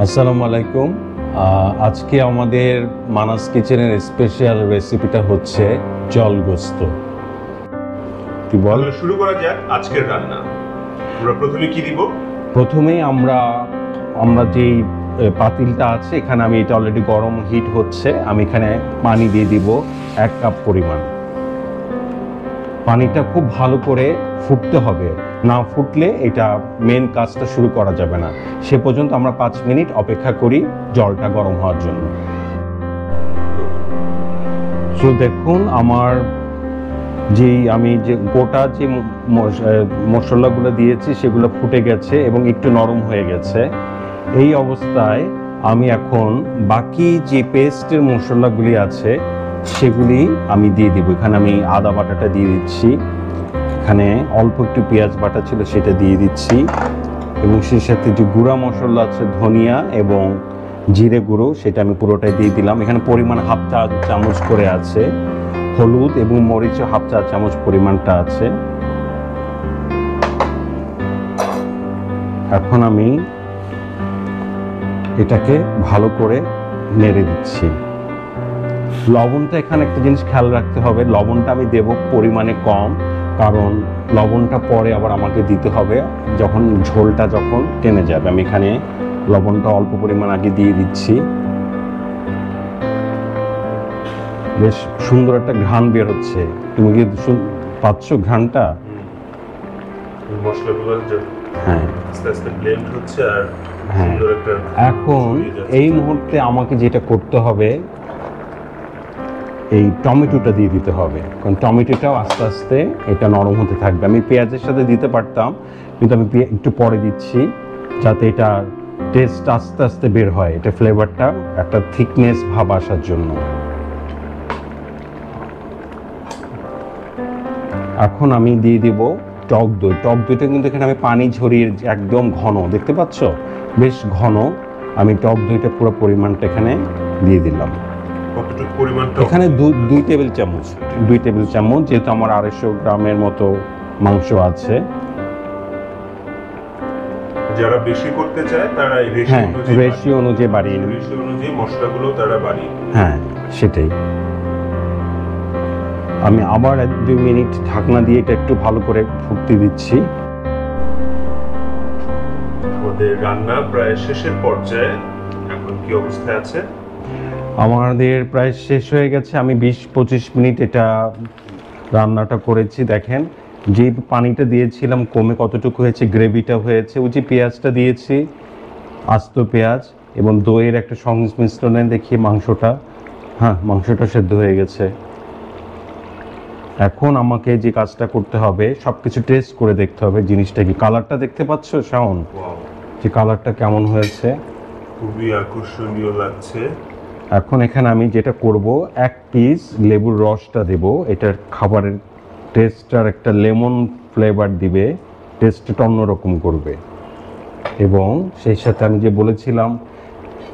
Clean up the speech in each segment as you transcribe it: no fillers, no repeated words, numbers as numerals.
আসসালামু আলাইকুম। আজকে আমাদের মানাস কিচেনের স্পেশাল রেসিপিটা হচ্ছে জলগোস্ত। কি বল? শুরু করা যাক আজকের রান্না। আমরা প্রথমে কি দিব? প্রথমেই আমরা যেই পাতিলটা আছে এখানে আমি এটা অলরেডি গরম হিট হচ্ছে, আমি এখানে পানি দিয়ে দিব 1 কাপ পরিমাণ। পানিটা খুব ভালো করে ফুটতে হবে, না ফুটলে এটা মেন কাজটা শুরু করা যাবে না। সে পর্যন্ত আমরা 5 মিনিট অপেক্ষা করি জলটা গরম হওয়ার জন্য। তো দেখুন আমার আমি যে গোটা যে মশলাগুলো দিয়েছি সেগুলো ফুটে গেছে এবং একটু নরম হয়ে গেছে। এই অবস্থায় আমি এখন বাকি যে পেস্টের মশলাগুলি আছে সেগুলি আমি দিয়ে দিব। এখানে আমি আদা বাটাটা দিয়ে দিচ্ছি, এখানে অল্প একটু পেঁয়াজ বাটা ছিল সেটা দিয়ে দিচ্ছি, এবং সেই সাথে যে গুঁড়া মশলা আছে ধনিয়া এবং জিরে গুঁড়ো সেটা আমি পুরোটাই দিয়ে দিলাম। এখানে পরিমাণ হাফ চা চামচ করে আছে। হলুদ এবং মরিচও হাফ চা চামচ পরিমাণটা আছে। এখন আমি এটাকে ভালো করে নেড়ে দিচ্ছি। লবণটা এখানে একটা জিনিস খেয়াল রাখতে হবে, লবণটা আমি দেব পরিমাণে কম, কারণ লবণটা পরে আবার আমাকে দিতে হবে যখন ঝোলটা টেনে যাবে। আমি এখানে লবণটা অল্প পরিমাণ আগে দিয়ে দিচ্ছি। বেশ সুন্দর একটা ঘ্রাণ বের হচ্ছে। তুমি কি পাচ্ছ ঘ্রাণটা? মশলাগুলো হ্যাঁ আস্তে আস্তে ব্লেন্ড হচ্ছে আর হ্যাঁ। সুন্দর একটা এখন এই মুহূর্তে আমাকে যেটা করতে হবে, এই টমেটোটা দিয়ে দিতে হবে, কারণ টমেটোটাও আস্তে আস্তে এটা নরম হতে থাকবে। আমি পেঁয়াজের সাথে দিতে পারতাম, কিন্তু আমি একটু পরে দিচ্ছি যাতে এটা টেস্ট আস্তে আস্তে বের হয়, এটা ফ্লেভারটা একটা থিকনেস ভাব আসার জন্য। এখন আমি দিয়ে দিব টক দই। টক দইটা কিন্তু এখানে আমি পানি ঝরিয়ে একদম ঘন, দেখতে পাচ্ছ বেশ ঘন। আমি টক দইটা পুরো পরিমাণটা এখানে দিয়ে দিলাম। কতটুকু পরিমাণটা? এখানে 2 টেবিল চামচ, 2 টেবিল চামচ, যেহেতু আমার 250 গ্রামের মতো মাংস আছে। যারা বেশি করতে চায় তারা এই রেশিও অনুযায়ী বাড়িয়ে নেবে, রেশিও অনুযায়ী মশলাগুলো তারা বাড়িয়ে। হ্যাঁ সেটাই। আমি আবার 1-2 মিনিট ঢাকনা দিয়ে এটা একটু ভালো করে ফুটতে দিচ্ছি। আমাদের রান্না প্রায় শেষের পর্যায়ে, এখন কি অবস্থায় আছে? আমাদের প্রায় শেষ হয়ে গেছে। আমি 20-25 মিনিট এটা রান্নাটা করেছি। দেখেন যে পানিটা দিয়েছিলাম কমে কতটুকু হয়েছে, গ্রেভিটা হয়েছে। ওই যে পেঁয়াজটা দিয়েছি, আস্ত পেঁয়াজ এবং দইয়ের একটা সংমিশ্রণে দেখি মাংসটা সেদ্ধ হয়ে গেছে। এখন আমাকে যে কাজটা করতে হবে, সব কিছু টেস্ট করে দেখতে হবে জিনিসটা কি। কালারটা দেখতে পাচ্ছ শাওন, যে কালারটা কেমন হয়েছে? খুবই আকর্ষণীয় লাগছে। এখন এখানে আমি যেটা করব, 1 পিস লেবুর রসটা দেব। এটার খাবারের টেস্টটার একটা লেমন ফ্লেভার দিবে, টেস্টটা অন্যরকম করবে। এবং সেই সাথে আমি যে বলেছিলাম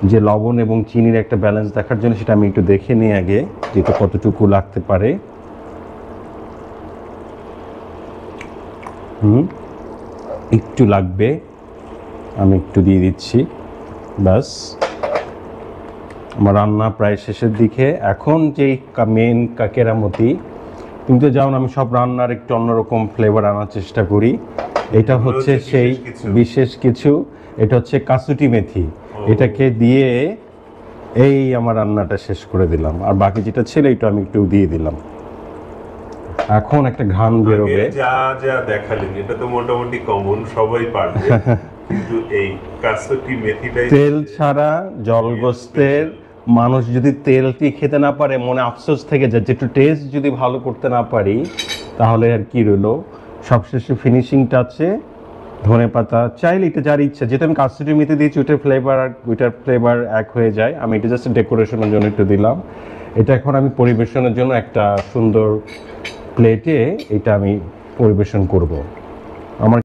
যে লবণ এবং চিনির একটা ব্যালেন্স দেখার জন্য, সেটা আমি একটু দেখে নিই আগে যেটা কতটুকু লাগতে পারে। একটু লাগবে, আমি একটু দিয়ে দিচ্ছি, ব্যাস। আমার রান্না প্রায় শেষের দিকে। এখন যেই মেন কেরামতি, কিন্তু যেমন আমি সব রান্নার একটু অন্যরকম ফ্লেভার আনার চেষ্টা করি, এটা হচ্ছে সেই বিশেষ কিছু। এটা হচ্ছে কাসুটি মেথি। এটাকে দিয়ে এই আমার রান্নাটা শেষ করে দিলাম, আর বাকি যেটা ছিল এটা আমি একটু দিয়ে দিলাম। এখন একটা ঘ্রাণ বেরোবে। যা যা দেখালেন এটা তো মোটামুটি কমন, সবাই পারবে, কিন্তু এই কাসুটি মেথিটাই তেল ছাড়া জলগোস্তের মানুষ যদি তেলটি খেতে না পারে, মনে আফসোস থেকে যায়। যেটু টেস্ট যদি ভালো করতে না পারি তাহলে আর কি রইলো। সবশেষে ফিনিশিং টাচে ধনেপাতা চাইলে, এটা যার ইচ্ছা, যেটা আমি কাসুটি মেথি দিয়েছি ওইটার ফ্লেভার এক হয়ে যায়। আমি এটা জাস্ট ডেকোরেশনের জন্য একটু দিলাম। এটা এখন আমি পরিবেশনের জন্য একটা সুন্দর প্লেটে এটা আমি পরিবেশন করব। আমার